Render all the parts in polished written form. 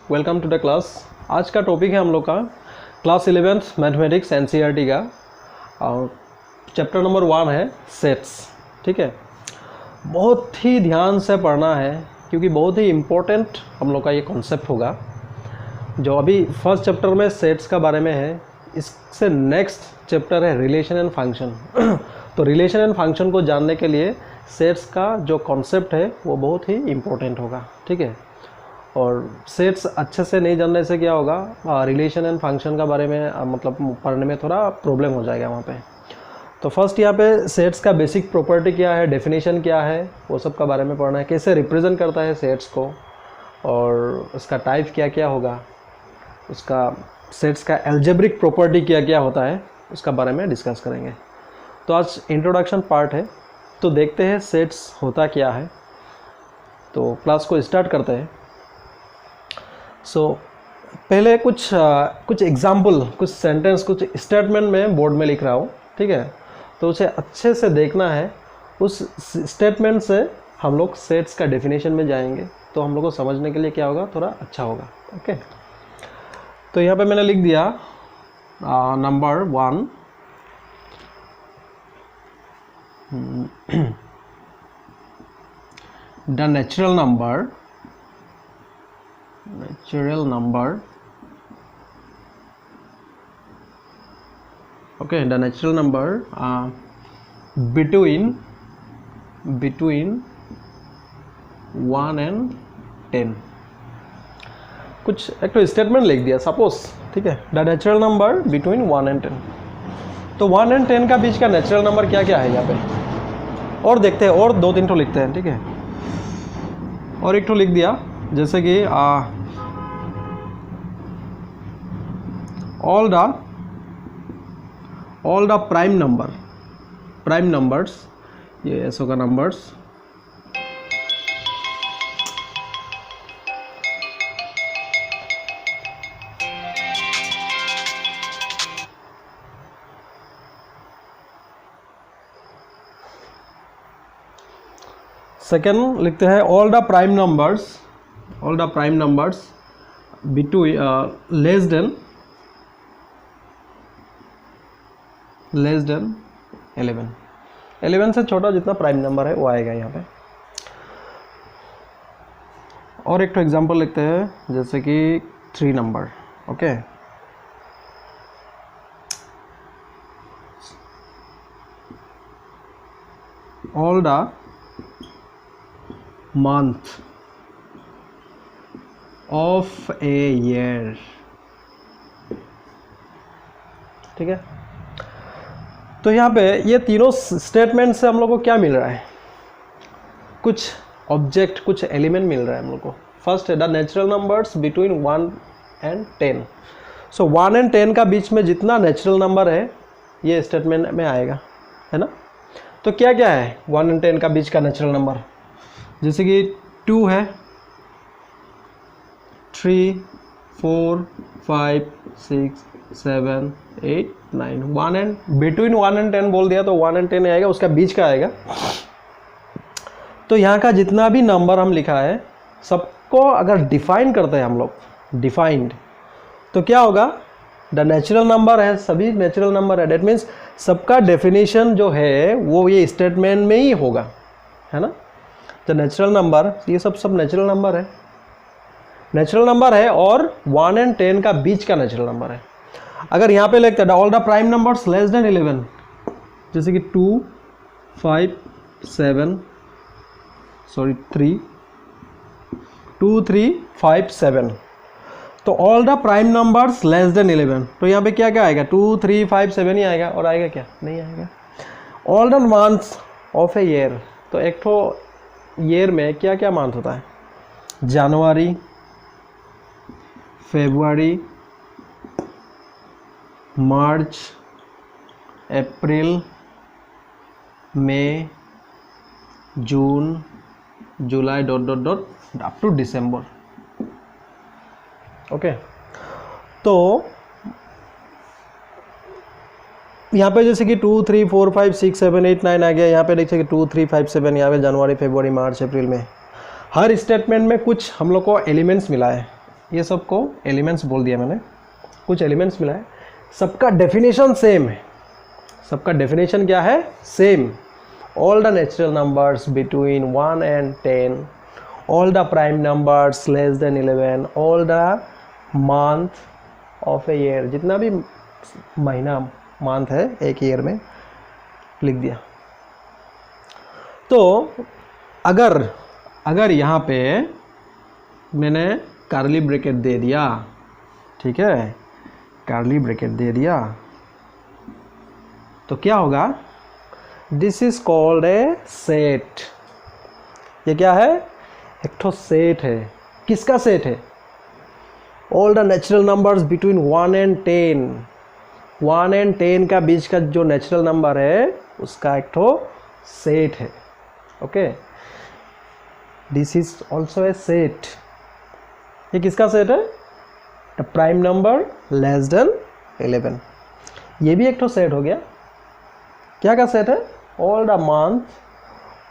Welcome to the class. आज का topic है हम लोग का क्लास 11th मैथमेटिक्स एनसीईआरटी का चैप्टर नंबर 1 है सेट्स। ठीक है, बहुत ही ध्यान से पढ़ना है क्योंकि बहुत ही इम्पोर्टेंट हम लोग का ये कॉन्सेप्ट होगा। जो अभी फर्स्ट चैप्टर में सेट्स का बारे में है, इससे नेक्स्ट चैप्टर है रिलेशन एंड फंक्शन। तो रिलेशन एंड फंक्शन को जानने के लिए सेट्स का जो कॉन्सेप्ट है वो बहुत ही इम्पोर्टेंट होगा। ठीक है, और सेट्स अच्छे से नहीं जानने से क्या होगा, रिलेशन एंड फंक्शन का बारे में मतलब पढ़ने में थोड़ा प्रॉब्लम हो जाएगा वहाँ पे। तो फर्स्ट यहाँ पे सेट्स का बेसिक प्रॉपर्टी क्या है, डेफिनेशन क्या है, वो सब का बारे में पढ़ना है। कैसे रिप्रेजेंट करता है सेट्स को और उसका टाइप क्या क्या होगा, उसका सेट्स का एल्जेब्रिक प्रॉपर्टी क्या क्या होता है, उसका बारे में डिस्कस करेंगे। तो आज इंट्रोडक्शन पार्ट है, तो देखते हैं सेट्स होता क्या है। तो क्लास को स्टार्ट करते हैं। पहले कुछ एग्जाम्पल, कुछ सेंटेंस, कुछ स्टेटमेंट में बोर्ड में लिख रहा हूँ। ठीक है, तो उसे अच्छे से देखना है। उस स्टेटमेंट से हम लोग सेट्स का डेफिनेशन में जाएंगे, तो हम लोग को समझने के लिए क्या होगा, थोड़ा अच्छा होगा। ओके, तो यहाँ पे मैंने लिख दिया number 1 the natural number okay, the natural number between 1 and 10। कुछ एक तो स्टेटमेंट लिख दिया सपोज। ठीक है, the natural number between 1 and 10। तो 1 and 10 का बीच का नेचुरल नंबर क्या क्या है यहाँ पे, और देखते हैं। और 2-3 ठो लिखते हैं। ठीक है, और एक ठो लिख दिया जैसे कि all the prime numbers, ये ऐसो का नंबर्स सेकेंड लिखते हैं all the prime numbers between less than 11 से छोटा जितना प्राइम नंबर है वो आएगा यहाँ पे। और एक तो एग्जांपल लिखते हैं जैसे कि 3 number. Okay, all the month of a year। ठीक है, तो यहाँ पे ये तीनों स्टेटमेंट से हम लोग को क्या मिल रहा है, कुछ ऑब्जेक्ट, कुछ एलिमेंट मिल रहा है हम लोग को। फर्स्ट है the natural numbers between 1 and 10। So 1 and 10 का बीच में जितना नेचुरल नंबर है ये स्टेटमेंट में आएगा, है ना। तो क्या क्या है 1 and 10 का बीच का नेचुरल नंबर, जैसे कि 2 है, 3, 4, 5, 6, 7, 8, 9, 1 and बिटवीन 1 and 10 बोल दिया तो 1 and 10 आएगा, उसका बीच का आएगा। तो यहाँ का जितना भी नंबर हम लिखा है सबको अगर डिफाइन करते हैं हम लोग, डिफाइंड, तो क्या होगा, द नेचुरल नंबर है, सभी नेचुरल नंबर है। डेट मीन्स सबका डेफिनेशन जो है वो ये स्टेटमेंट में ही होगा, है ना। तो नेचुरल नंबर, ये सब नेचुरल नंबर है, नेचुरल नंबर है, और 1 and 10 का बीच का नेचुरल नंबर है। अगर यहाँ पे लिखते हैं all the prime numbers less than 11, जैसे कि 2, 5, 7, 5, 7, तो all the prime numbers less than 11, तो यहाँ पे क्या क्या आएगा, 2, 3, 5, 7 ही आएगा, और आएगा क्या, नहीं आएगा। All the months of a year, तो एक तो ईयर में क्या क्या मंथ होता है, जनवरी, फरवरी, मार्च, अप्रैल, मई, जून, जुलाई डॉट अप टू दिसंबर। ओके, तो यहाँ पे जैसे कि 2, 3, 4, 5, 6, 7, 8, 9 आ गया। यहाँ पे देखिए 2, 3, 5, 7 यहाँ पे जनवरी, फरवरी, मार्च, अप्रैल में हर स्टेटमेंट में कुछ हम लोग को एलिमेंट्स मिला है। ये सबको एलिमेंट्स बोल दिया मैंने, कुछ एलिमेंट्स मिला है, सबका डेफिनेशन सेम है। सबका डेफिनेशन क्या है? Same. All the natural numbers between 1 and 10, all the prime numbers less than 11, all the month of a year, जितना भी महीना मंथ है एक ईयर में लिख दिया। तो अगर यहाँ पे मैंने कर्ली ब्रैकेट दे दिया, ठीक है, कर्ली ब्रैकेट दे दिया, तो क्या होगा? This is called a set. ये क्या है? एक ठो सेट है। किसका सेट है? All the natural numbers between 1 and 10, 1 and 10 का बीच का जो नेचुरल नंबर है उसका एक ठो सेट है। Okay, this is also a set. ये किसका सेट है? The prime number less than 11। ये भी एक ठो सेट हो गया। क्या का सेट है? All the month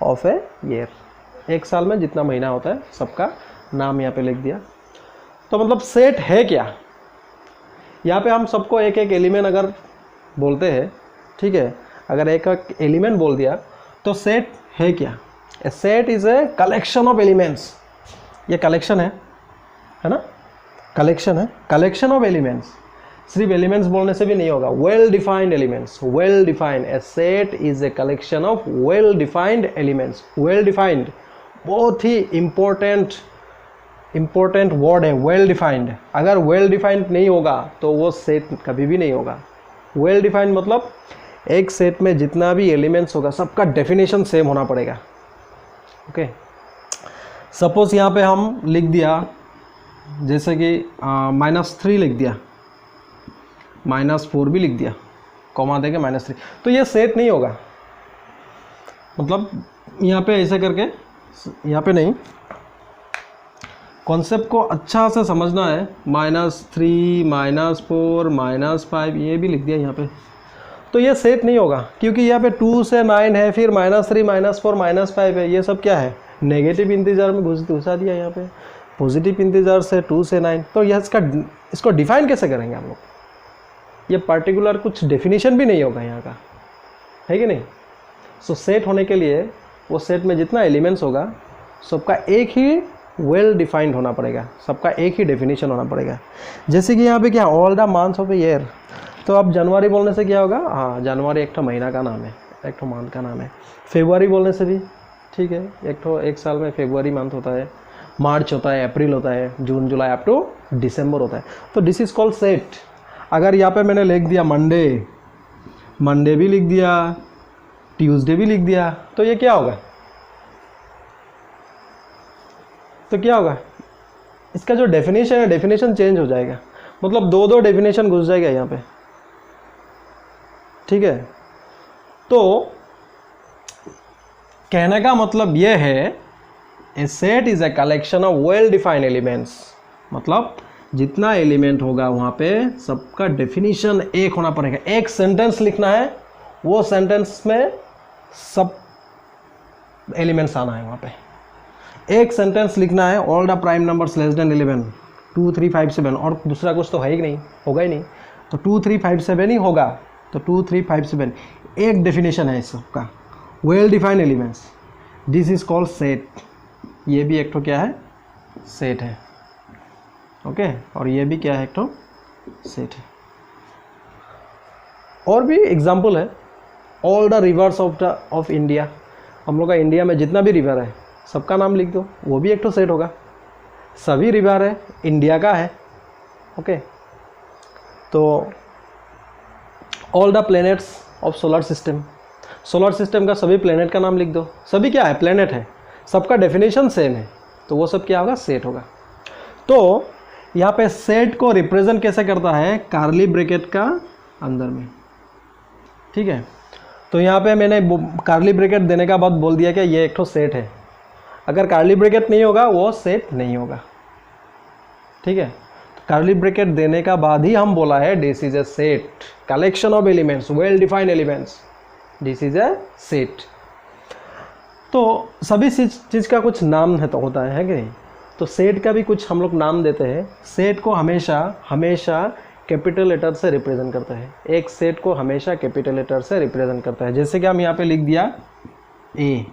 of a year, एक साल में जितना महीना होता है सबका नाम यहाँ पे लिख दिया। तो मतलब सेट है क्या? यहाँ पे हम सबको एक एक एलिमेंट अगर बोलते हैं, ठीक है, अगर एक एक एलिमेंट बोल दिया तो सेट है क्या? A set is a collection of elements. ये कलेक्शन है ना, कलेक्शन है, कलेक्शन ऑफ एलिमेंट्स। सिर्फ एलिमेंट्स बोलने से भी नहीं होगा, well defined elements. Well defined, a set is a collection of well defined elements. Well defined बहुत ही इम्पोर्टेंट वर्ड है, वेल डिफाइंड। अगर वेल डिफाइंड नहीं होगा तो वो सेट कभी भी नहीं होगा। वेल डिफाइंड मतलब एक सेट में जितना भी एलिमेंट्स होगा सबका डेफिनेशन सेम होना पड़ेगा। ओके, सपोज यहाँ पे हम लिख दिया जैसे कि -3 लिख दिया, -4 भी लिख दिया, कॉमा देके -3, तो ये सेट नहीं होगा। मतलब यहाँ पे ऐसे करके, यहाँ पे नहीं, कॉन्सेप्ट को अच्छा से समझना है। -3, -4, -5 ये भी लिख दिया यहाँ पे, तो ये सेट नहीं होगा क्योंकि यहाँ पे 2 से 9 है, फिर -3, -4, -5 है। ये सब क्या है? नेगेटिव इंटीजर में घुसा दिया यहाँ पे, पॉजिटिव इंटीजर से 2 से 9। तो यह इसको डिफाइन कैसे करेंगे हम लोग? ये पर्टिकुलर कुछ डेफिनेशन भी नहीं होगा यहाँ का, है कि नहीं? सो सेट होने के लिए वो सेट में जितना एलिमेंट्स होगा सबका एक ही वेल डिफाइंड होना पड़ेगा, सबका एक ही डेफिनेशन होना पड़ेगा। जैसे कि यहाँ पे क्या, all the months of a year, तो अब जनवरी बोलने से क्या होगा? हाँ, जनवरी एक ठो महीना का नाम है, एक ठो मंथ का नाम है। फरवरी बोलने से भी ठीक है, एक साल में फरवरी मंथ होता है, मार्च होता है, अप्रैल होता है, जून जुलाई अप टू दिसंबर होता है। तो दिस इज कॉल्ड सेट। अगर यहाँ पे मैंने लिख दिया मंडे भी लिख दिया, ट्यूसडे भी लिख दिया, तो ये क्या होगा? तो क्या होगा? इसका जो डेफिनेशन है, डेफिनेशन चेंज हो जाएगा। मतलब दो डेफिनेशन घुस जाएगा यहाँ पे, ठीक है। तो कहने का मतलब ये है, a set is a collection of well defined elements. मतलब जितना एलिमेंट होगा वहाँ पे सबका डेफिनेशन एक होना पड़ेगा। एक सेंटेंस लिखना है, वो सेंटेंस में सब एलिमेंट्स आना है। वहाँ पे एक सेंटेंस लिखना है, all the prime numbers less than 11, 2 3 5 7, और दूसरा कुछ तो है ही नहीं, होगा ही नहीं, तो 2 3 5 7 ही होगा। तो 2 3 5 7 एक डेफिनेशन है इस सबका, well defined elements. This is called set. ये भी एक तो क्या है? सेट है। ओके, और ये भी क्या है? एक तो सेट है। और भी एग्जाम्पल है, all the reverse of India. हम लोग का इंडिया में जितना भी रिवर है सबका नाम लिख दो, वो भी एक तो सेट होगा। सभी रिवर है, इंडिया का है। ओके, तो all the planets of solar system, solar system का सभी प्लैनेट का नाम लिख दो। सभी क्या है? प्लैनेट है, सबका डेफिनेशन सेम है, तो वो सब क्या होगा? सेट होगा। तो यहाँ पे सेट को रिप्रेजेंट कैसे करता है? कार्ली ब्रैकेट का अंदर में, ठीक है। तो यहाँ पे मैंने कार्ली ब्रैकेट देने का बाद बोल दिया कि ये एक तो सेट है। अगर कार्ली ब्रैकेट नहीं होगा वो सेट नहीं होगा, ठीक है। कार्ली ब्रैकेट देने का बाद ही हम बोला है this is a set, collection of elements, well defined elements, this is a set. तो सभी चीज़ का कुछ नाम है तो होता है कि नहीं? तो सेट का भी कुछ हम लोग नाम देते हैं। सेट को हमेशा कैपिटल लेटर से रिप्रेजेंट करते हैं। एक सेट को हमेशा कैपिटल लेटर से रिप्रेजेंट करता है। जैसे कि हम यहाँ पे लिख दिया ए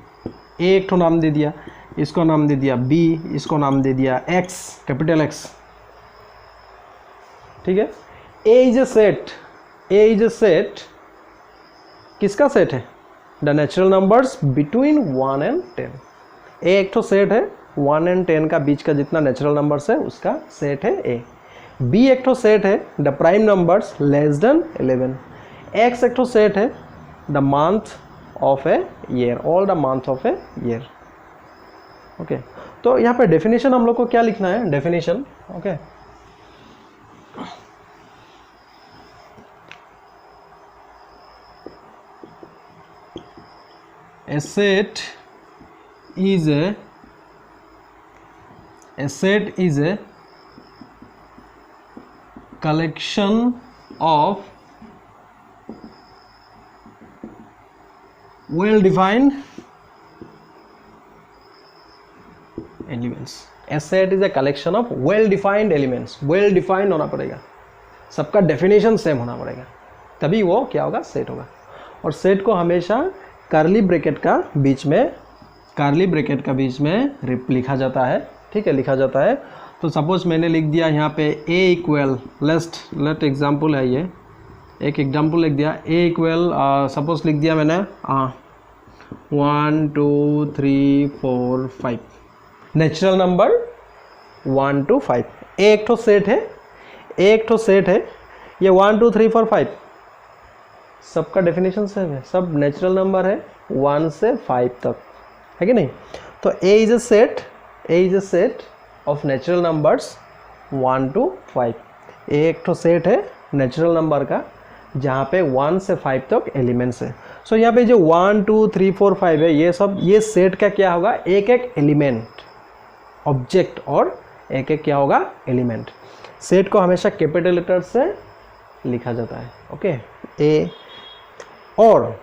एक ठो नाम दे दिया, इसको नाम दे दिया बी, इसको नाम दे दिया एक्स, कैपिटल एक्स, ठीक है। ए इज ए सेट, किसका सेट है? The natural numbers between 1 and 10। ए एक ठो सेट है, 1 and 10 का बीच का जितना नेचुरल नंबर्स है उसका सेट है ए। बी एक ठो सेट है, the prime numbers less than 11। X एक ठो सेट है, the month of a year, all the month of a year. Okay, तो यहाँ पे डेफिनेशन हम लोग को क्या लिखना है? Definition, okay. A set is a collection of well-defined elements। A set is a collection of well-defined elements। well-defined होना पड़ेगा, सबका डेफिनेशन सेम होना पड़ेगा, तभी वो क्या होगा? सेट होगा। और सेट को हमेशा कर्ली ब्रैकेट का बीच में लिखा जाता है, ठीक है, लिखा जाता है। तो सपोज मैंने लिख दिया यहाँ पे a इक्वल, लेट एग्जाम्पल है, ये एक एग्जाम्पल लिख दिया, a इक्वल सपोज लिख दिया मैंने 1 2 3 4 5, नेचुरल नंबर 1 to 5। एक ठो सेट है, ये 1 2 3 4 5 सबका डेफिनेशन सेम है, सब नेचुरल नंबर है 1 से 5 तक, है कि नहीं? तो A is a set of natural numbers 1 to 5। एक तो सेट है नेचुरल नंबर का जहाँ पे 1 से 5 तक एलिमेंट्स है। सो यहाँ पे जो 1 2 3 4 5 है, ये सेट का क्या होगा? एक एक एलिमेंट, ऑब्जेक्ट, और एक एक क्या होगा? एलिमेंट। सेट को हमेशा कैपिटल लेटर से लिखा जाता है, ओके। ए और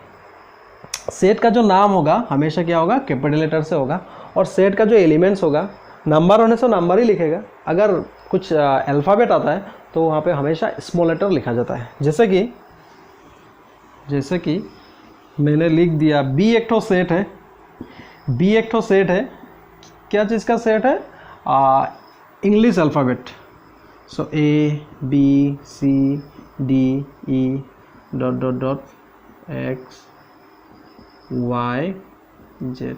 सेट का जो नाम होगा हमेशा क्या होगा? कैपिटल लेटर से होगा। और सेट का जो एलिमेंट्स होगा, नंबर होने से नंबर ही लिखेगा। अगर कुछ अल्फ़ाबेट आता है तो वहाँ पे हमेशा स्मॉल लेटर लिखा जाता है। जैसे कि मैंने लिख दिया बी एक ठो सेट है, क्या चीज़ का सेट है? English alphabet. So A B C D E ... X Y Z।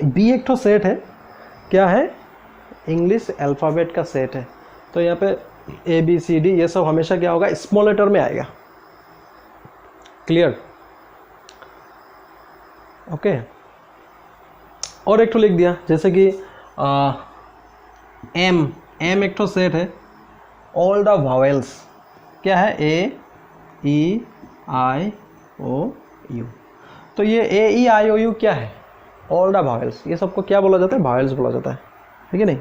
B एक ठो सेट है, क्या है? इंग्लिश अल्फ़ाबेट का सेट है। तो यहाँ पे A B C D ये सब हमेशा क्या होगा? स्मॉल लेटर में आएगा। क्लियर? ओके। और एक ठो लिख दिया, जैसे कि एम एक ठो सेट है, ऑल द वावेल्स, क्या है? A E I O U। तो ये A E I O U क्या है? All the vowels. ये सबको क्या बोला जाता है? वावेल्स बोला जाता है, ठीक है नहीं?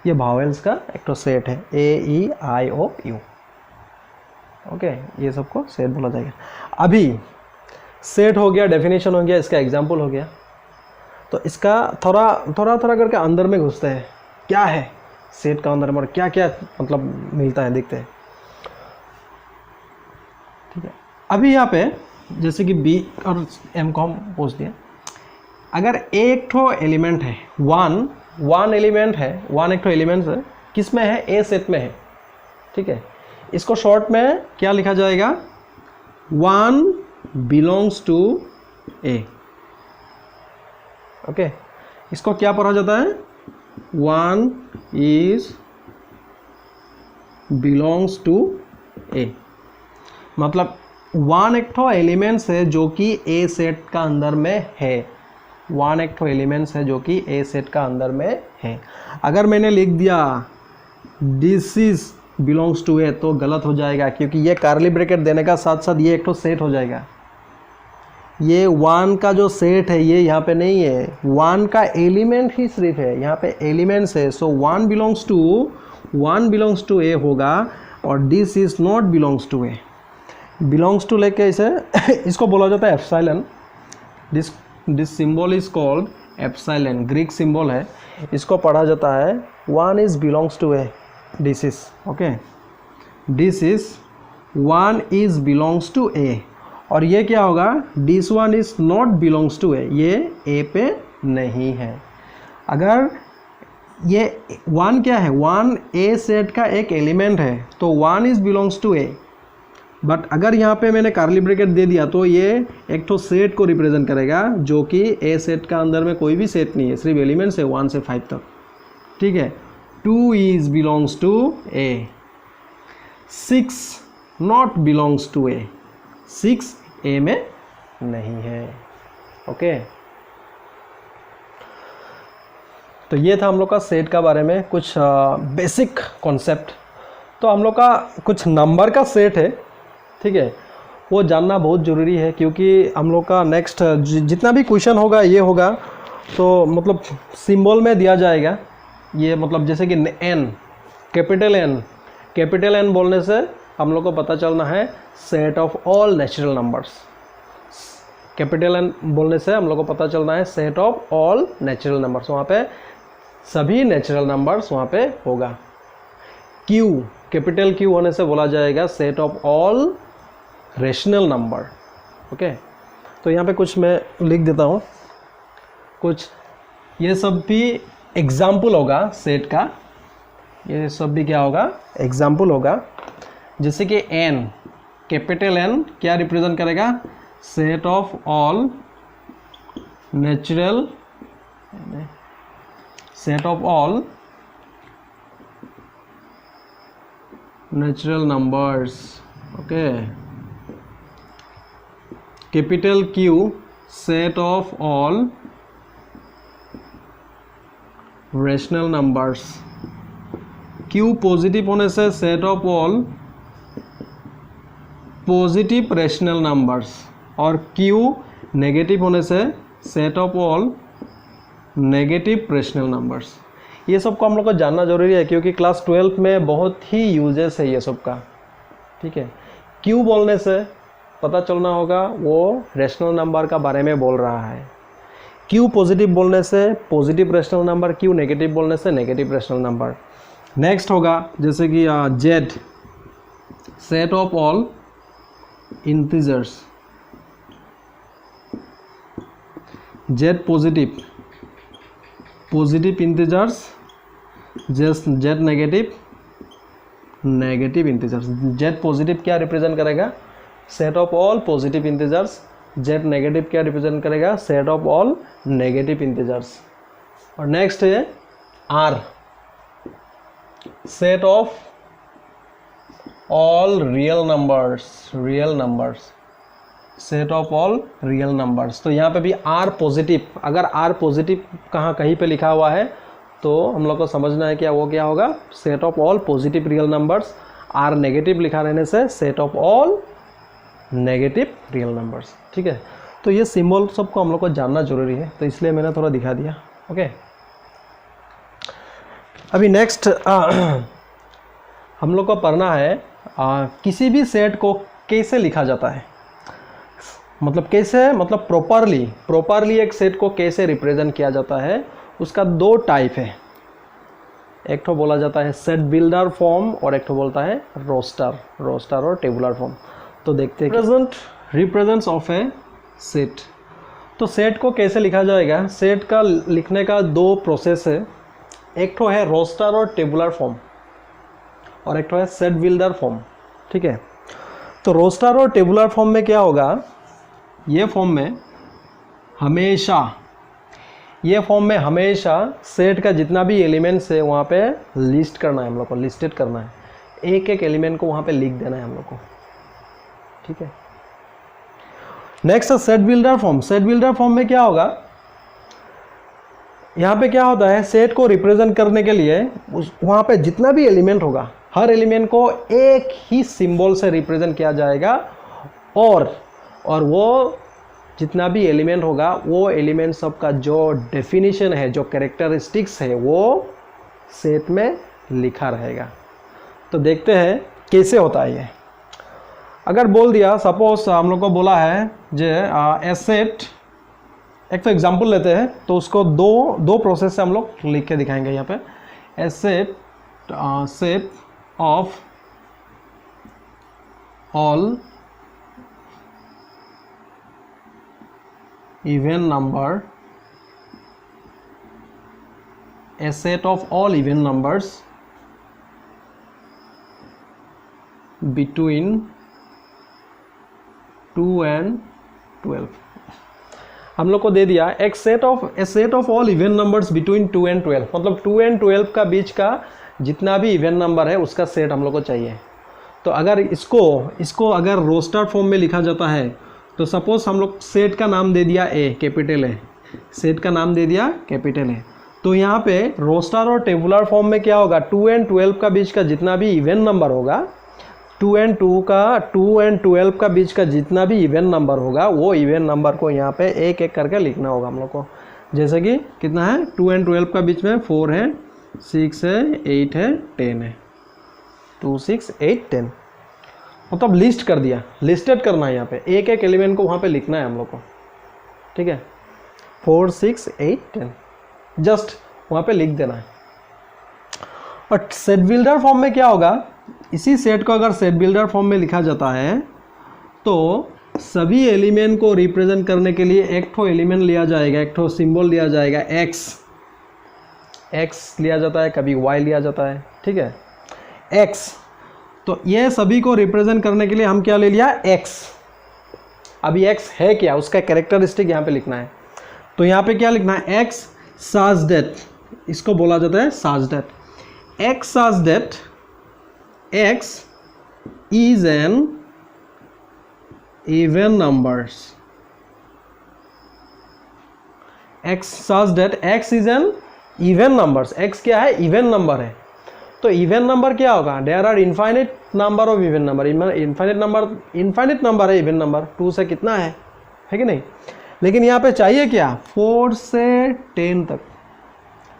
ये वावेल्स का एक तो सेट है, A E I O U, okay. ये सबको सेट बोला जाएगा। अभी सेट हो गया, डेफिनेशन हो गया, इसका एग्जाम्पल हो गया। तो इसका थोड़ा करके अंदर में घुसते हैं, क्या है सेट का अंदर में, क्या क्या मतलब मिलता है, देखते हैं, ठीक है। अभी यहाँ पे जैसे कि बी और एम को हम पूछ दिया, अगर एक ठो एलिमेंट है, वन एलिमेंट है, वन एक ठो एलिमेंट है, किस में है? ए सेट में है, ठीक है। इसको शॉर्ट में क्या लिखा जाएगा? 1 बिलोंग्स टू ए, ओके। इसको क्या पढ़ा जाता है? 1 इज बिलोंग्स टू ए, मतलब 1 एक ठो एलिमेंट्स है जो कि ए सेट का अंदर में है। 1 एक ठो एलिमेंट्स है जो कि ए सेट का अंदर में है। अगर मैंने लिख दिया दिस इज बिलोंग्स टू ए तो गलत हो जाएगा, क्योंकि ये कर्ली ब्रैकेट देने का साथ साथ ये एक ठो सेट हो जाएगा। ये 1 का जो सेट है ये यहाँ पे नहीं है, 1 का एलिमेंट ही सिर्फ है, यहाँ पे एलिमेंट्स है। सो 1 बिलोंग्स टू ए होगा, और this is not belongs to A. Belongs to लेके इसे इसको बोला जाता है epsilon. This symbol is called epsilon Greek symbol है, इसको पढ़ा जाता है 1 is belongs to A, this is okay, this is 1 is belongs to A, और ये क्या होगा, this 1 is not belongs to A, ये ए पे नहीं है। अगर ये 1 क्या है, 1 ए सेट का एक एलिमेंट है, तो 1 is belongs to A, but अगर यहाँ पे मैंने कर्ली ब्रैकेट दे दिया तो ये एक तो सेट को रिप्रेजेंट करेगा, जो कि ए सेट का अंदर में कोई भी सेट नहीं है, सिर्फ एलिमेंट्स है 1 से 5 तक, ठीक है। 2 is belongs to A, 6 not belongs to A, 6 A में नहीं है, ओके। तो ये था हम लोग का सेट का बारे में कुछ बेसिक कॉन्सेप्ट। तो हम लोग का कुछ नंबर का सेट है, ठीक है, वो जानना बहुत ज़रूरी है, क्योंकि हम लोग का नेक्स्ट जितना भी क्वेश्चन होगा ये होगा तो मतलब सिंबल में दिया जाएगा। ये मतलब जैसे कि एन, कैपिटल एन बोलने से हम लोग को पता चलना है set of all natural numbers. Capital N बोलने से हम लोग को पता चलना है set of all natural numbers, वहाँ पे सभी नेचुरल नंबर्स वहाँ पे होगा। क्यू, कैपिटल क्यू होने से बोला जाएगा set of all rational number, okay. तो यहाँ पे कुछ मैं लिख देता हूँ, कुछ ये सब भी एग्जाम्पल होगा सेट का, ये सब भी क्या होगा, एग्जाम्पल होगा। जैसे कि एन, कैपिटल एन क्या रिप्रेजेंट करेगा, set of all natural, set of all natural numbers, okay. Capital Q, set of all rational numbers. Q positive होने से set of all positive rational numbers, और क्यू नेगेटिव होने से set of all negative rational numbers. ये सब को हम लोग को जानना जरूरी है, क्योंकि क्लास 12 में बहुत ही यूजेस है ये सब का, ठीक है। क्यू बोलने से पता चलना होगा वो रेशनल नंबर का बारे में बोल रहा है। क्यू पॉजिटिव बोलने से positive rational number, Q negative बोलने से नेगेटिव रेशनल नंबर। नेक्स्ट होगा जैसे कि Z, set of all integers. Z positive, positive integers, Z negative, negative integers. Z positive क्या रिप्रेजेंट करेगा, set of all positive integers. Z negative क्या represent करेगा, set of all negative integers. और next है R, set of all real numbers, real numbers, set of all real numbers. तो यहाँ पे भी आर पॉजिटिव, अगर आर पॉजिटिव कहीं पे लिखा हुआ है तो हम लोग को समझना है क्या वो क्या होगा, set of all positive real numbers. R negative लिखा रहने से set of all negative real numbers, ठीक है। तो ये सिंबल सबको हम लोग को जानना जरूरी है, तो इसलिए मैंने थोड़ा दिखा दिया, ओके। अभी नेक्स्ट हम लोग को पढ़ना है किसी भी सेट को कैसे लिखा जाता है, मतलब कैसे, मतलब प्रॉपरली एक सेट को कैसे रिप्रेजेंट किया जाता है। उसका 2 टाइप है, एक तो बोला जाता है सेट बिल्डर फॉर्म और एक तो बोलता है रोस्टर और टेबुलर फॉर्म। तो देखते हैं रिप्रेजेंट्स ऑफ ए सेट। तो सेट को कैसे लिखा जाएगा, सेट का लिखने का 2 प्रोसेस है, एक तो है रोस्टर और टेबुलर फॉर्म और एक तो है सेट बिल्डर फॉर्म, ठीक है। तो रोस्टर और टेबुलर फॉर्म में क्या होगा, ये फॉर्म में हमेशा सेट का जितना भी एलिमेंट्स है वहाँ पे लिस्ट करना है, हम लोग को लिस्टेड करना है, एक एक एलिमेंट को वहाँ पे लिख देना है हम लोग को, ठीक है। नेक्स्ट है set builder form. Set builder form में क्या होगा, यहाँ पे क्या होता है, सेट को रिप्रेजेंट करने के लिए वहाँ पे जितना भी एलिमेंट होगा हर एलिमेंट को एक ही सिंबल से रिप्रेजेंट किया जाएगा, और वो जितना भी एलिमेंट होगा वो एलिमेंट सब का जो डेफिनेशन है, जो कैरेक्टरिस्टिक्स है, वो सेट में लिखा रहेगा। तो देखते हैं कैसे होता है ये। अगर बोल दिया, सपोज हम लोग को बोला है जे एक तो एग्जाम्पल लेते हैं, तो उसको दो प्रोसेस से हम लोग लिख के दिखाएंगे यहाँ पे। A set of all even number, a set of all even numbers between 2 and 12। हम लोग को दे दिया एक set of all even numbers between 2 and 12, मतलब 2 and 12 का बीच का जितना भी इवन नंबर है उसका सेट हम लोग को चाहिए। तो अगर इसको अगर रोस्टर फॉर्म में लिखा जाता है, तो सपोज हम लोग सेट का नाम दे दिया ए, कैपिटल ए, सेट का नाम दे दिया कैपिटल ए। तो यहाँ पे रोस्टर और टेबुलर फॉर्म में क्या होगा, 2 and 12 का बीच का जितना भी इवन नंबर होगा, 2 and 12 का बीच का जितना भी इवन नंबर होगा, वो इवन नंबर को यहाँ पे एक एक करके लिखना होगा हम लोग को। जैसे कि कितना है, 2 and 12 का बीच में 4 है, 6 है, 8 है, 10 है, 2 6 8 10, मतलब लिस्ट कर दिया, लिस्टेड करना है यहाँ पे, एक एक एलिमेंट को वहाँ पे लिखना है हम लोग को। ठीक है, 4 6 8 10 जस्ट वहाँ पे लिख देना है। और सेट बिल्डर फॉर्म में क्या होगा, इसी सेट को अगर सेट बिल्डर फॉर्म में लिखा जाता है, तो सभी एलिमेंट को रिप्रेजेंट करने के लिए एक ठो एलिमेंट लिया जाएगा, एक ठो सिंबल लिया जाएगा, एक्स लिया जाता है, कभी वाई लिया जाता है। ठीक है, एक्स, तो ये सभी को रिप्रेजेंट करने के लिए हम क्या ले लिया, एक्स। अभी एक्स है क्या, उसका कैरेक्टरिस्टिक यहाँ पे लिखना है। तो यहाँ पे क्या लिखना है, एक्स such that, इसको बोला जाता है such that, x such that x is an even numbers, x such that x is an even numbers, x क्या है, इवन नंबर है। तो इवन नंबर क्या होगा, there are infinite number of even number, infinite number है even number, 2 से कितना है कि नहीं। लेकिन यहाँ पे चाहिए क्या, 4 से 10 तक।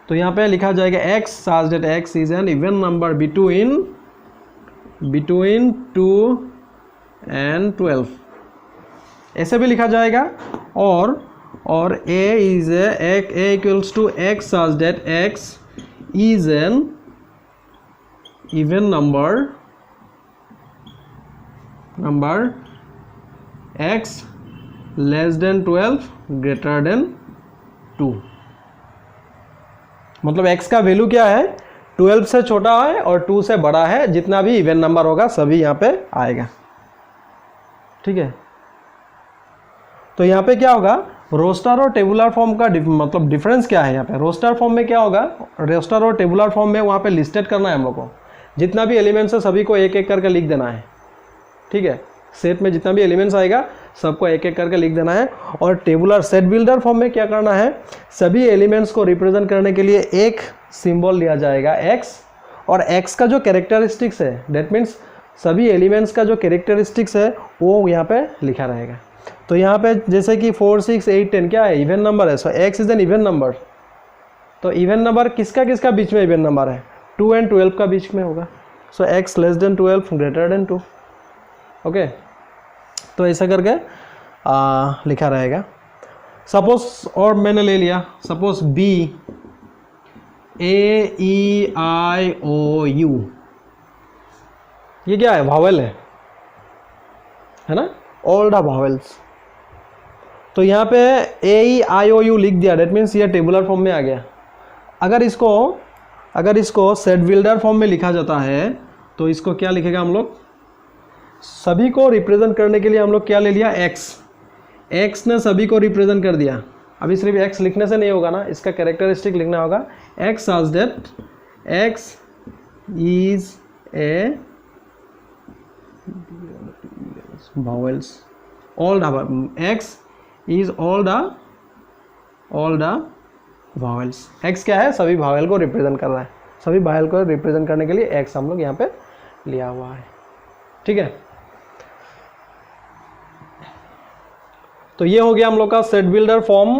तो यहाँ पे लिखा जाएगा x such that x is an even number between 2 and 12, ऐसे भी लिखा जाएगा। और a equals to x such that x is an even number x less than 12 greater than 2, मतलब x का वैल्यू क्या है, 12 से छोटा है और 2 से बड़ा है, जितना भी इवन नंबर होगा सभी यहाँ पे आएगा। ठीक है, तो यहाँ पे क्या होगा, रोस्टर और टेबुलर फॉर्म का मतलब डिफरेंस क्या है। यहाँ पे रोस्टर फॉर्म में क्या होगा, रोस्टर और टेबुलर फॉर्म में वहाँ पे लिस्टेड करना है हम लोग को, जितना भी एलिमेंट्स है सभी को एक एक करके लिख देना है। ठीक है, सेट में जितना भी एलिमेंट्स आएगा सबको एक एक करके लिख देना है। और टेबुलर सेट बिल्डर फॉर्म में क्या करना है, सभी एलिमेंट्स को रिप्रेजेंट करने के लिए एक सिंबल लिया जाएगा x, और x का जो कैरेक्टरिस्टिक्स है, दैट मीन्स सभी एलिमेंट्स का जो कैरेक्टरिस्टिक्स है वो यहाँ पे लिखा रहेगा। तो यहाँ पे जैसे कि 4 6 8 10 क्या है, इवन नंबर है, सो x is an even number. तो इवन नंबर किसका बीच में इवन नंबर है, 2 and 12 का बीच में होगा। सो x less than 12 greater than 2। Okay, तो ऐसा करके लिखा रहेगा। सपोज, और मैंने ले लिया suppose B A E I O U, ये क्या है, वावेल है ना, ऑल द वावेल्स। तो यहाँ पे A E I O U लिख दिया, डेट मीन्स ये टेबुलर फॉर्म में आ गया। अगर इसको सेट बिल्डर फॉर्म में लिखा जाता है, तो इसको क्या लिखेगा हम लोग, सभी को रिप्रेजेंट करने के लिए हम लोग क्या ले लिया, x ने सभी को रिप्रेजेंट कर दिया। अभी सिर्फ x लिखने से नहीं होगा ना, इसका कैरेक्टरिस्टिक लिखना होगा, x such that x is a vowels, all the x is all the vowels, x क्या है, सभी भावेल को रिप्रेजेंट कर रहा है, सभी भावेल को रिप्रेजेंट करने के लिए x हम लोग यहाँ पे लिया हुआ है। ठीक है, तो ये हो गया हम लोग का सेट बिल्डर फॉर्म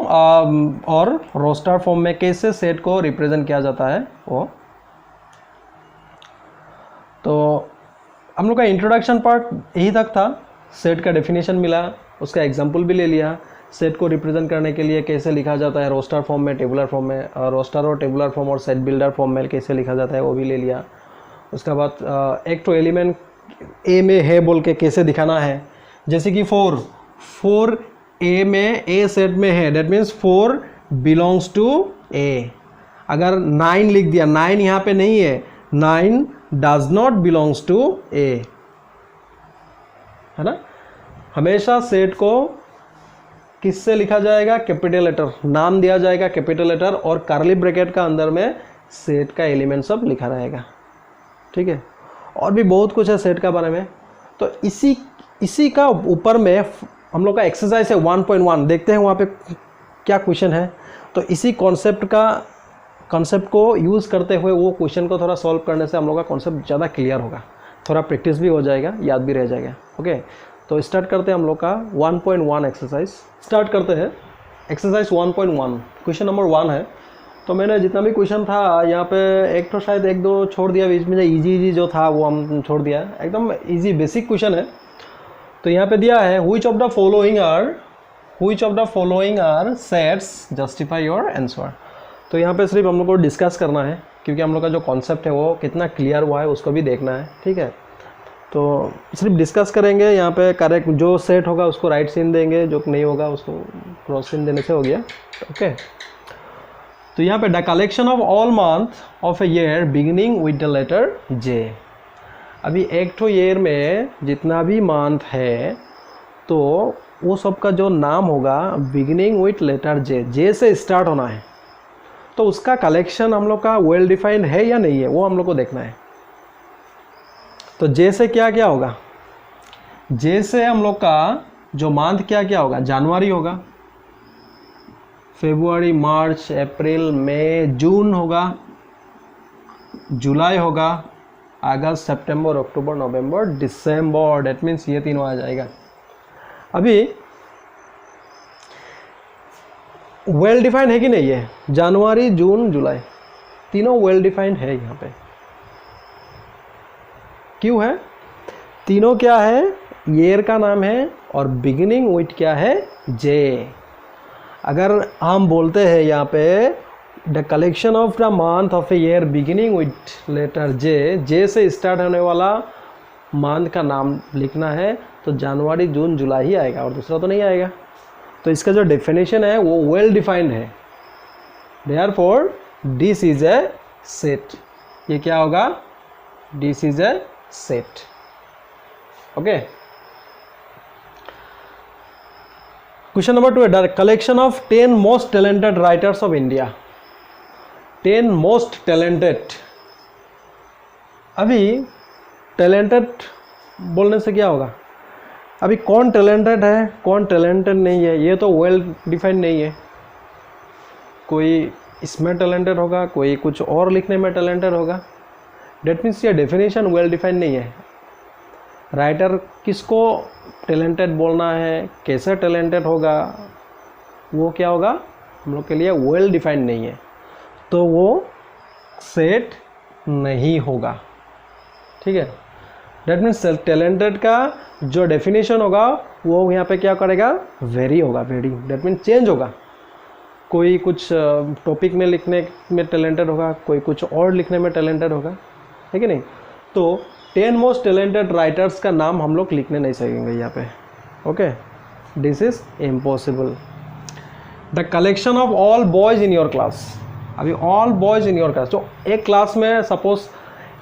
और रोस्टर फॉर्म में कैसे सेट को रिप्रेजेंट किया जाता है वो। तो हम लोग का इंट्रोडक्शन पार्ट यही तक था, सेट का डेफिनेशन मिला, उसका एग्जांपल भी ले लिया, सेट को रिप्रेजेंट करने के लिए कैसे लिखा जाता है, रोस्टर फॉर्म में, टेबुलर फॉर्म में, रोस्टर और टेबुलर फॉर्म और सेट बिल्डर फॉर्म में कैसे लिखा जाता है वो भी ले लिया। उसके बाद एक तो एलिमेंट ए में है बोल के कैसे दिखाना है, जैसे कि 4 ए में, ए सेट में है, दैट मीन्स 4 बिलोंग्स टू ए। अगर 9 लिख दिया, 9 यहाँ पे नहीं है, 9 डज नॉट बिलोंग्स टू ए, है ना। हमेशा सेट को किससे लिखा जाएगा, कैपिटल लेटर, नाम दिया जाएगा कैपिटल लेटर और कर्ली ब्रैकेट का अंदर में सेट का एलिमेंट सब लिखा रहेगा, ठीक है। और भी बहुत कुछ है सेट का बारे में। तो इसी का ऊपर में हम लोग का एक्सरसाइज है 1.1, देखते हैं वहाँ पे क्या क्वेश्चन है। तो इसी कॉन्सेप्ट को यूज़ करते हुए वो क्वेश्चन को थोड़ा सॉल्व करने से हम लोग का कॉन्सेप्ट ज़्यादा क्लियर होगा, थोड़ा प्रैक्टिस भी हो जाएगा, याद भी रह जाएगा। ओके, तो स्टार्ट करते हैं हम लोग का 1.1 एक्सरसाइज। स्टार्ट करते हैं एक्सरसाइज 1.1। क्वेश्चन नंबर 1 है। तो मैंने जितना भी क्वेश्चन था यहाँ पे एक तो शायद 1-2 छोड़ दिया बीच में, इजी जो था वो हम छोड़ दिया, एकदम इजी बेसिक क्वेश्चन है। तो यहाँ पे दिया है which of the following are sets, justify your answer। तो यहाँ पे सिर्फ हम लोग को डिस्कस करना है, क्योंकि हम लोग का जो कॉन्सेप्ट है वो कितना क्लियर हुआ है उसको भी देखना है, ठीक है। तो सिर्फ डिस्कस करेंगे, यहाँ पे करेक्ट जो सेट होगा उसको राइट सीन देंगे, जो नहीं होगा उसको क्रॉस सीन देने से हो गया। ओके, तो यहाँ पे the collection of all month of a year beginning with the letter J. अभी एक तो ईयर में जितना भी मंथ है तो वो सब का जो नाम होगा बिगिनिंग विथ लेटर जे से स्टार्ट होना है। तो उसका कलेक्शन हम लोग का वेल डिफाइंड है या नहीं है वो हम लोग को देखना है। तो जे से क्या क्या होगा, जे से हम लोग का जो मंथ क्या क्या होगा, जनवरी होगा, फरवरी, मार्च, अप्रैल, मई, जून होगा, जुलाई होगा, अगस्त, सितंबर, अक्टूबर, नवंबर, दिसंबर, डेट मीन्स ये तीनों आ जाएगा। अभी वेल डिफाइंड है कि नहीं है, जनवरी, जून, जुलाई तीनों वेल डिफाइंड है। यहाँ पे क्यों है, तीनों क्या है, ईयर का नाम है और बिगिनिंग विथ क्या है, जे। अगर हम बोलते हैं यहाँ पे the collection of the month of a year beginning with letter J से स्टार्ट होने वाला मंथ का नाम लिखना है, तो जनवरी, जून, जुलाई ही आएगा और दूसरा तो नहीं आएगा। तो इसका जो डेफिनेशन है वो वेल डिफाइंड है, therefore this is a set. ये क्या होगा, this is a set. Okay, question number 2 है the collection of 10 most talented writers of India. 10 most talented. अभी टैलेंटेड बोलने से क्या होगा, अभी कौन टैलेंटेड है कौन टैलेंटेड नहीं है ये तो वेल डिफाइंड नहीं है। कोई इसमें टैलेंटेड होगा, कोई कुछ और लिखने में टैलेंटेड होगा, डेट मीन्स ये डेफिनेशन वेल डिफाइंड नहीं है। राइटर किसको टैलेंटेड बोलना है, कैसे टैलेंटेड होगा, वो क्या होगा हम लोग के लिए वेल डिफाइंड नहीं है, तो वो सेट नहीं होगा, ठीक है। डेट मीन्स टैलेंटेड का जो डेफिनेशन होगा वो यहाँ पे क्या करेगा, वेरी होगा, वेरी, डेट मीन्स चेंज होगा। कोई कुछ टॉपिक में लिखने में टैलेंटेड होगा, कोई कुछ और लिखने में टैलेंटेड होगा, है कि नहीं। तो 10 मोस्ट टैलेंटेड राइटर्स का नाम हम लोग लिखने नहीं सकेंगे यहाँ पे। Okay, this is impossible. The collection of all boys in your class. अभी all boys in your class, तो एक क्लास में सपोज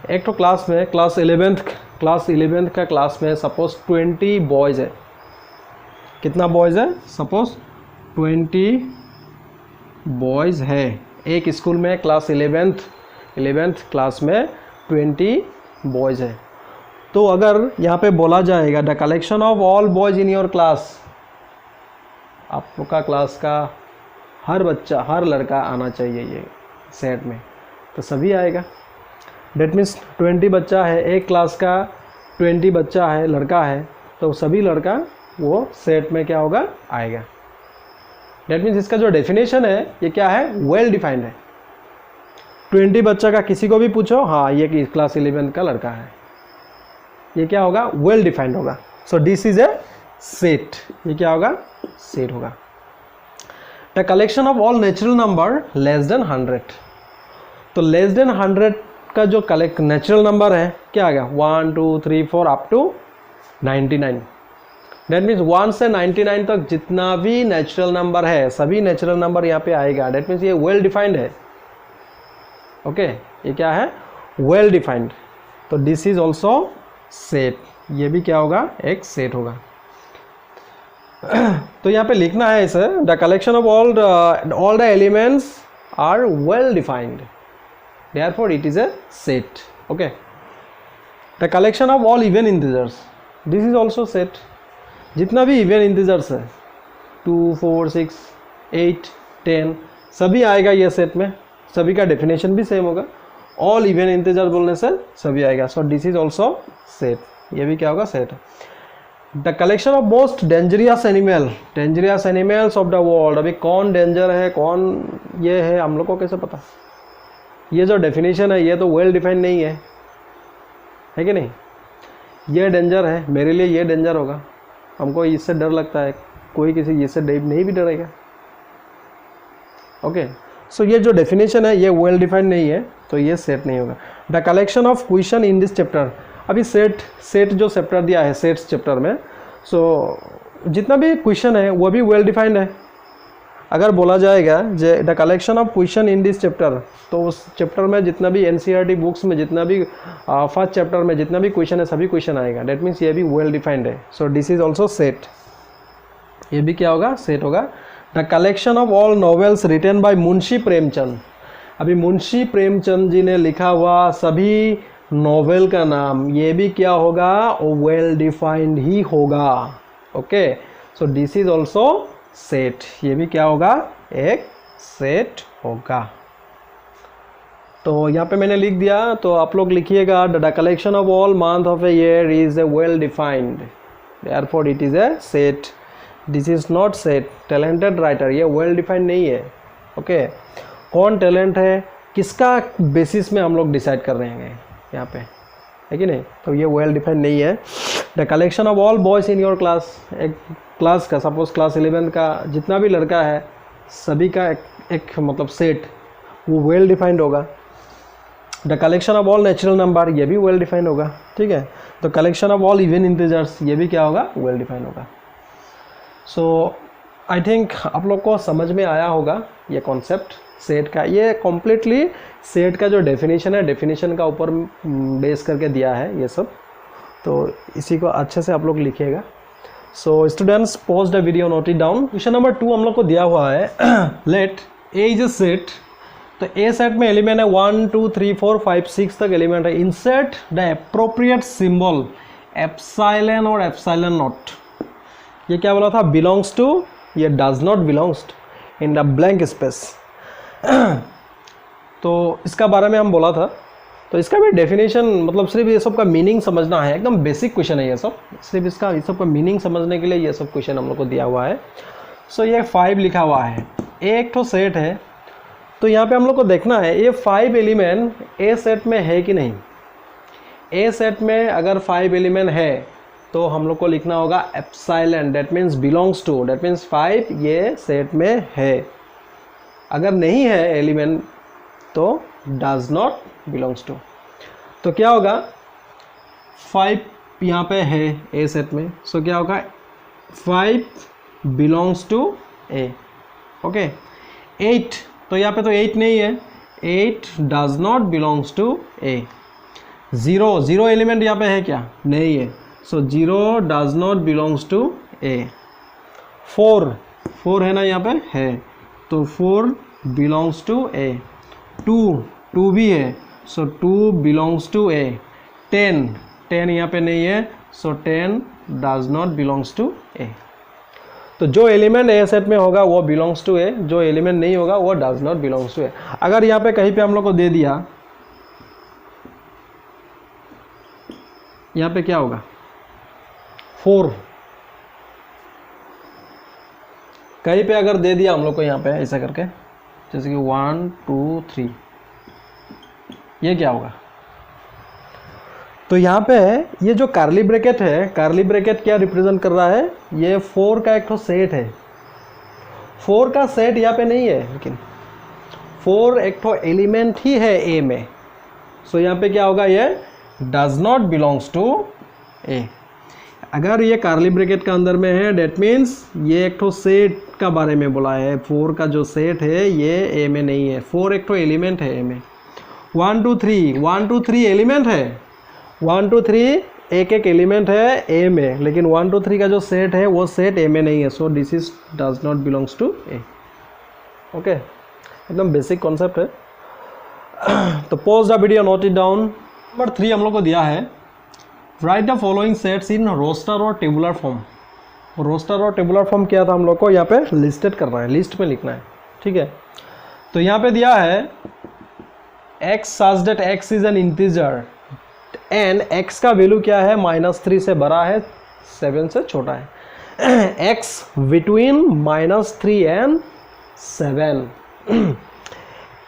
एक तो क्लास में क्लास 11th का क्लास में सपोज 20 बॉयज़ है। कितना बॉयज़ है, सपोज 20 बॉयज़ है एक स्कूल में, क्लास 11th क्लास में 20 बॉयज़ है। तो अगर यहाँ पे बोला जाएगा the collection of all boys in your class, आप लोग का क्लास का हर बच्चा, हर लड़का आना चाहिए ये सेट में, तो सभी आएगा। डेट मीन्स 20 बच्चा है एक क्लास का, 20 बच्चा है लड़का है, तो सभी लड़का वो सेट में क्या होगा, आएगा। डेट मीन्स इसका जो डेफिनेशन है ये क्या है, वेल डिफाइंड है। 20 बच्चा का किसी को भी पूछो, हाँ ये क्लास 11 का लड़का है, ये क्या होगा, वेल डिफाइंड होगा। सो दिस इज ए सेट, ये क्या होगा, सेट होगा। The collection of all natural number less than 100। तो लेस देन 100 का जो कलेक्ट नेचुरल नंबर है क्या आ गया 1 2 3 4 अप टू 99। डेट मीन्स 1 से 99 तक जितना भी नेचुरल नंबर है सभी नेचुरल नंबर यहाँ पे आएगा। डेट मीन्स ये वेल डिफाइंड है। ओके ये क्या है वेल डिफाइंड। तो दिस इज ऑल्सो सेट, ये भी क्या होगा एक सेट होगा। तो यहाँ पे लिखना है इसे the collection of all the elements are well defined, therefore it is a set. Okay the collection of all even integers, this is also set. जितना भी इवन इंटीजर्स है 2 4 6 8 10 सभी आएगा ये सेट में, सभी का डेफिनेशन भी सेम होगा। ऑल इवन इंटीजर बोलने से सभी आएगा। सो दिस इज ऑल्सो सेट, ये भी क्या होगा सेट है। The collection of most dangerous animals of the world, अभी कौन डेंजर है कौन ये है हम लोग को कैसे पता। ये जो डेफिनेशन है ये तो वेल डिफाइंड नहीं है कि नहीं। ये डेंजर है मेरे लिए, ये डेंजर होगा, हमको इससे डर लगता है, कोई किसी इससे नहीं भी डरेगा। ओके सो ये जो डेफिनेशन है ये वेल डिफाइंड नहीं है, तो ये सेट नहीं होगा। The collection of question in this chapter, अभी सेट जो चैप्टर दिया है सेट्स चैप्टर में, सो जितना भी क्वेश्चन है वो भी वेल डिफाइंड है। अगर बोला जाएगा J the collection of question in this chapter, तो उस चैप्टर में जितना भी एनसीईआरटी बुक्स में जितना भी फर्स्ट चैप्टर में जितना भी क्वेश्चन है सभी क्वेश्चन आएगा। डेट मीन्स ये भी वेल डिफाइंड है। So this is also set, ये भी क्या होगा सेट होगा। The collection of all novels written by Munshi Premchand, अभी मुंशी प्रेमचंद जी ने लिखा हुआ सभी नॉवेल का नाम, ये भी क्या होगा वेल डिफाइंड ही होगा। Okay so this is also set, ये भी क्या होगा एक सेट होगा। तो यहाँ पे मैंने लिख दिया, तो आप लोग लिखिएगा the collection of all month of a year is a well defined, therefore it is a set. This is not set, talented writer, ये वेल डिफाइंड नहीं है। ओके कौन टैलेंट है किसका बेसिस में हम लोग डिसाइड कर रहे हैं यहाँ पे, है कि नहीं, तो ये वेल डिफाइंड नहीं है। The collection of all boys in your class, एक क्लास का सपोज क्लास 11 का जितना भी लड़का है सभी का एक मतलब सेट, वो वेल डिफाइंड होगा। The collection of all natural number, ये भी वेल डिफाइंड होगा। ठीक है, तो collection of all even integers, ये भी क्या होगा वेल डिफाइंड होगा। सो आई थिंक आप लोग को समझ में आया होगा ये कॉन्सेप्ट सेट का। ये कम्प्लीटली सेट का जो डेफिनेशन है डेफिनेशन का ऊपर बेस करके दिया है ये सब, तो इसी को अच्छे से आप लोग लिखिएगा। So students pause the video, note it down. Question number 2 हम लोग को दिया हुआ है let A is a set, तो ए सेट में एलिमेंट है 1 2 3 4 5 6 तक एलिमेंट है। Insert the appropriate symbol epsilon और एप्सिलॉन नॉट, ये क्या बोला था बिलोंग्स टू, ये does not belongs in the blank space. तो इसका बारे में हम बोला था, तो इसका भी डेफिनेशन मतलब सिर्फ ये सब का मीनिंग समझना है, एकदम बेसिक क्वेश्चन है ये सब, सिर्फ इसका ये सब का मीनिंग समझने के लिए ये सब क्वेश्चन हम लोग को दिया हुआ है। सो ये 5 लिखा हुआ है, एक तो सेट है, तो यहाँ पे हम लोग को देखना है ये 5 एलिमेंट ए सेट में है कि नहीं। ए सेट में अगर 5 एलिमेंट है तो हम लोग को लिखना होगा epsilon, that means belongs to, that means 5 ये सेट में है। अगर नहीं है एलिमेंट तो डज नॉट बिलोंग्स टू। तो क्या होगा 5 यहाँ पे है ए सेट में, सो क्या होगा 5 बिलोंग्स टू ए। ओके 8, तो यहाँ पे तो 8 नहीं है, 8 does not belongs to A. 0 element यहाँ पे है क्या, नहीं है, so 0 does not belongs to A. 4 है ना यहाँ पे है, तो 4 बिलोंग्स टू ए। 2 भी है, सो 2 बिलोंग्स टू ए। 10 यहाँ पे नहीं है, सो 10 डज नॉट बिलोंग्स टू ए। तो जो एलिमेंट ए सेट में होगा वो बिलोंग्स टू ए, जो एलिमेंट नहीं होगा वो डज नॉट बिलोंग्स टू ए। अगर यहाँ पे कहीं पे हम लोग को दे दिया, यहाँ पे क्या होगा 4, कहीं पे अगर दे दिया हम लोग को यहाँ पे ऐसा करके, जैसे कि 1 2 3, ये क्या होगा, तो यहाँ पे ये जो कार्ली ब्रैकेट है, कार्ली ब्रैकेट क्या रिप्रेजेंट कर रहा है, ये 4 का एक तो सेट है। 4 का सेट यहाँ पे नहीं है, लेकिन 4 एक तो एलिमेंट ही है ए में, सो यहाँ पे क्या होगा, ये डज नॉट बिलोंग्स टू ए। अगर ये कार्ली ब्रैकेट का अंदर में है डेट मीन्स ये एक तो सेट का बारे में बोला है, 4 का जो सेट है ये ए में नहीं है, 4 एक तो एलिमेंट है ए में। 1 2 3 1 2 3 एलिमेंट है, 1 2 3 एक एक एलिमेंट है ए में, लेकिन 1 2 3 का जो सेट है वो सेट ए में नहीं है, so this is does not belongs to A. Okay, एकदम बेसिक कॉन्सेप्ट है। तो pause the video, note it down. Number 3 हम लोग को दिया है, write the following sets in roster और टेबुलर फॉर्म। रोस्टर और टेबुलर फॉर्म क्या था हम लोग को यहाँ पे लिस्टेड करना है, लिस्ट में लिखना है, ठीक है। तो यहाँ पे दिया है x such that x is an integer and x का वैल्यू क्या है, -3 से बड़ा है, 7 से छोटा है। x between -3 and 7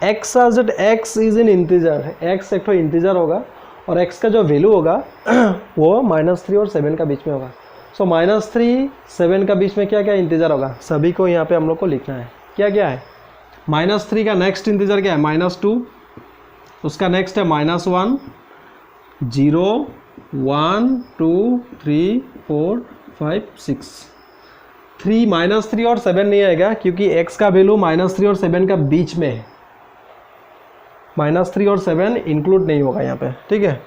x such that x is an integer, x एक तो इंटीजर होगा और x का जो वैल्यू होगा वो -3 और 7 का बीच में होगा। सो -3 7 का बीच में क्या क्या इंटीजर होगा, सभी को यहाँ पे हम लोग को लिखना है। क्या क्या है, -3 का नेक्स्ट इंटीजर क्या है, -2, उसका नेक्स्ट है -1, 0 1 2 3 4 5 6। 3 -3 और 7 नहीं आएगा क्योंकि x का वैल्यू -3 और 7 का बीच में है, -3 और 7 इंक्लूड नहीं होगा यहाँ पे, ठीक है।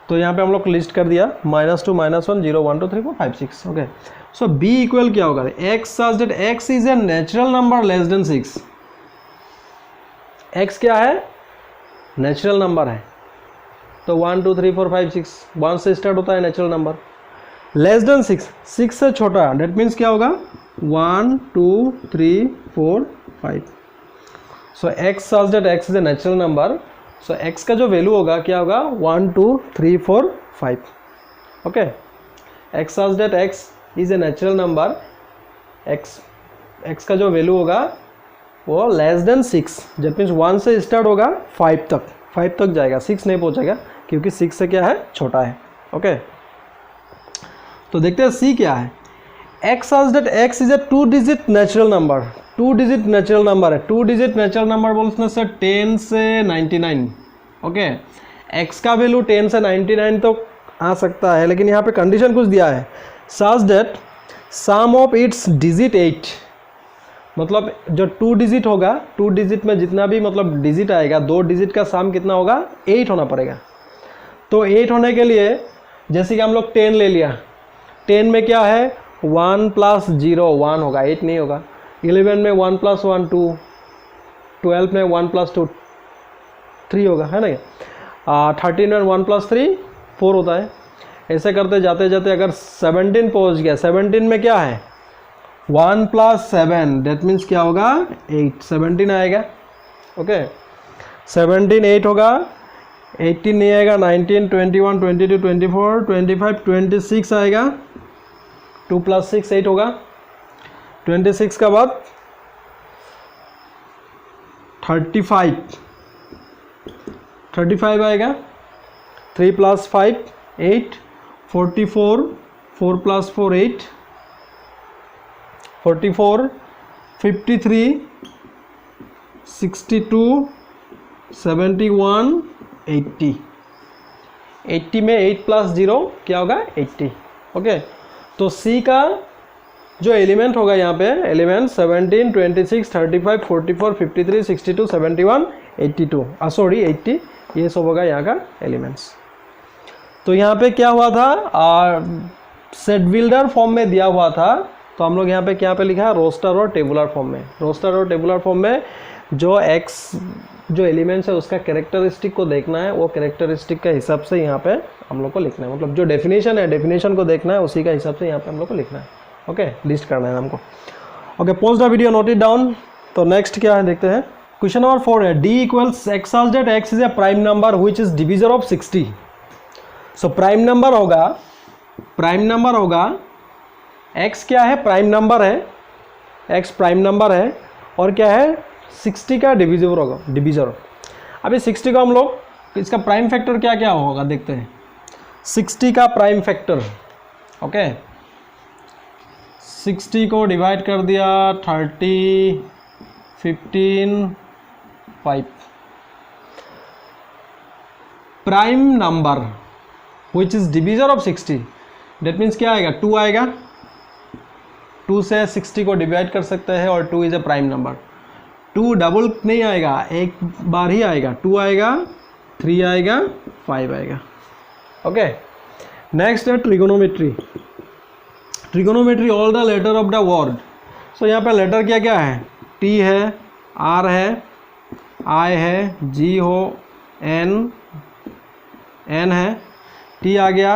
तो यहाँ पे हम लोग लिस्ट कर दिया -2 -1 0 1 2 3 4 5 6। ओके, सो b इक्वल क्या होगा, x such that x is a natural number less than 6। x क्या है, नेचुरल नंबर है, तो 1 2 3 4 5 6 1 से स्टार्ट होता है नेचुरल नंबर, लेस देन 6 6 से छोटा, डेट मीन्स क्या होगा 1 2 3 4 5। सो x such that x is a natural number, so x का जो वैल्यू होगा क्या होगा 1 2 3 4 5। Okay, x such that x is a natural number, x का जो वैल्यू होगा वो लेस देन 6, डेट मीन्स 1 से स्टार्ट होगा 5 तक जाएगा, 6 नहीं पहुंचेगा क्योंकि 6 से क्या है, छोटा है। ओके, तो देखते हैं c क्या है। x such that x is a 2 digit natural number, 2 digit natural number है, 2 डिजिट नेचुरल नंबर बोलने से 10 से 99। ओके, x का वैल्यू 10 से 99 तो आ सकता है, लेकिन यहाँ पे कंडीशन कुछ दिया है, such that sum of its digit 8, मतलब जो 2 डिजिट होगा, 2 डिजिट में जितना भी मतलब डिजिट आएगा, 2 डिजिट का सम कितना होगा, 8 होना पड़ेगा। तो 8 होने के लिए जैसे कि हम लोग 10 ले लिया, 10 में क्या है 1 + 0 1 होगा, 8 नहीं होगा। 11 में 1 + 1 2, 12 में 1 + 2 3 होगा, है ना। 13 में 1 + 3 4 होता है। ऐसे करते जाते जाते अगर 17 पहुंच गया, 17 में क्या है 1 + 7, डेट मीन्स क्या होगा 8, 17 आएगा। ओके, 17 8 होगा, 18 नहीं आएगा, 19 21 22 24 25 26 आएगा, 2 + 6 8 होगा। 26 का बाद 35 आएगा, 3 + 5 8, 44 4 + 4 8, 44 53 62 71 80। 80 में 8 + 0 क्या होगा 80। ओके, तो C का जो एलिमेंट होगा यहाँ पे, एलिमेंट 17 26 35 44 53 62 71 82 सॉरी 80, ये सब होगा यहाँ का एलिमेंट्स। तो यहाँ पे क्या हुआ था, सेट बिल्डर फॉर्म में दिया हुआ था, तो हम लोग यहाँ पे क्या पे लिखा है, रोस्टर और टेबुलर फॉर्म में। रोस्टर और टेबुलर फॉर्म में जो जो एलिमेंट्स है उसका कैरेक्टरिस्टिक को देखना है, वो कैरेक्टरिस्टिक के हिसाब से यहाँ पे हम लोग को लिखना है, मतलब जो डेफिनेशन है डेफिनेशन को देखना है, उसी का हिसाब से यहाँ पे हम लोग को लिखना है। ओके, लिस्ट करना है हमको। Okay, pause the video, note it down. तो नेक्स्ट क्या है देखते हैं, क्वेश्चन नंबर 4 है, d = x such that x is a prime number which is divisor of 60। So prime number होगा x क्या है, प्राइम नंबर है, x प्राइम नंबर है और क्या है 60 का डिविजिबल होगा, डिविजर। अभी 60 को हम लोग इसका प्राइम फैक्टर क्या क्या होगा देखते हैं। 60 का प्राइम फैक्टर, ओके 60 को डिवाइड कर दिया 30, 15, 5। Prime number which is divisor of 60, that means क्या आएगा, 2 आएगा। 2 से 60 को डिवाइड कर सकते हैं और 2 is a prime number. 2 double नहीं आएगा, एक बार ही आएगा। 2 आएगा, 3 आएगा, 5 आएगा। ओके, नेक्स्ट है trigonometry. Trigonometry all the letter of the word. So यहाँ पे लेटर क्या क्या है, टी है, आर है, आई है, जी हो, एन है, टी आ गया,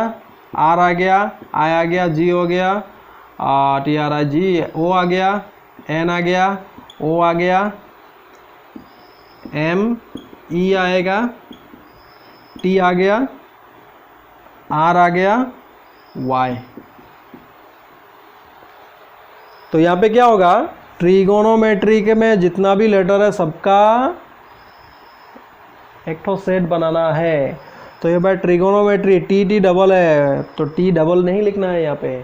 आर आ गया, आई आ गया, जी हो गया, टी आर आई जी, ओ आ गया, एन आ गया, ओ आ गया, एम ई आएगा, टी आ गया, आर आ गया, वाई। तो यहाँ पे क्या होगा, ट्रिगोनोमेट्री के में जितना भी लेटर है सबका एक ठो सेट बनाना है। तो ये बाय ट्रिगोनोमेट्री टी डबल है, तो टी डबल नहीं लिखना है यहाँ पे,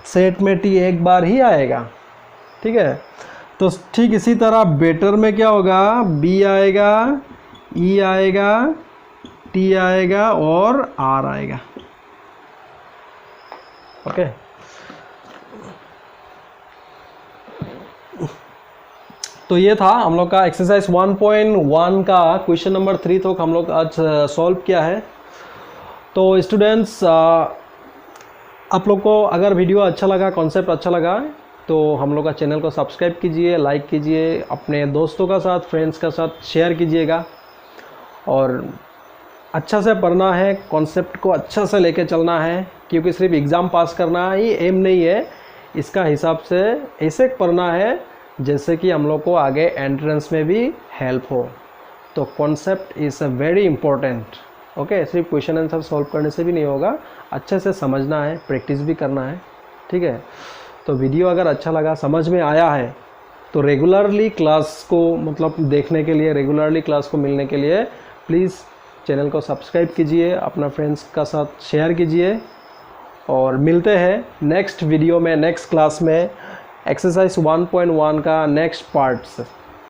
सेट में टी एक बार ही आएगा। ठीक है, तो ठीक इसी तरह बेटर में क्या होगा, बी आएगा, ई आएगा, टी आएगा और आर आएगा। ओके, तो ये था हम लोग का एक्सरसाइज 1.1 का क्वेश्चन नंबर 3 तक हम लोग आज सॉल्व किया है। तो स्टूडेंट्स, आप लोग को अगर वीडियो अच्छा लगा, कॉन्सेप्ट अच्छा लगा, तो हम लोग का चैनल को सब्सक्राइब कीजिए, लाइक कीजिए, अपने दोस्तों का साथ, फ्रेंड्स का साथ शेयर कीजिएगा। और अच्छा से पढ़ना है, कॉन्सेप्ट को अच्छा से लेके चलना है, क्योंकि सिर्फ एग्ज़ाम पास करना ही एम नहीं है। इसका हिसाब से ऐसे पढ़ना है जैसे कि हम लोग को आगे एंट्रेंस में भी हेल्प हो। तो concept is a very important. Okay, सिर्फ क्वेश्चन आंसर सॉल्व करने से भी नहीं होगा, अच्छे से समझना है, प्रैक्टिस भी करना है। ठीक है, तो वीडियो अगर अच्छा लगा, समझ में आया है, तो रेगुलरली क्लास को मतलब देखने के लिए, रेगुलरली क्लास को मिलने के लिए प्लीज़ चैनल को सब्सक्राइब कीजिए, अपना फ्रेंड्स का साथ शेयर कीजिए। और मिलते हैं नेक्स्ट वीडियो में, नेक्स्ट क्लास में, एक्सरसाइज 1.1 का नेक्स्ट पार्ट से।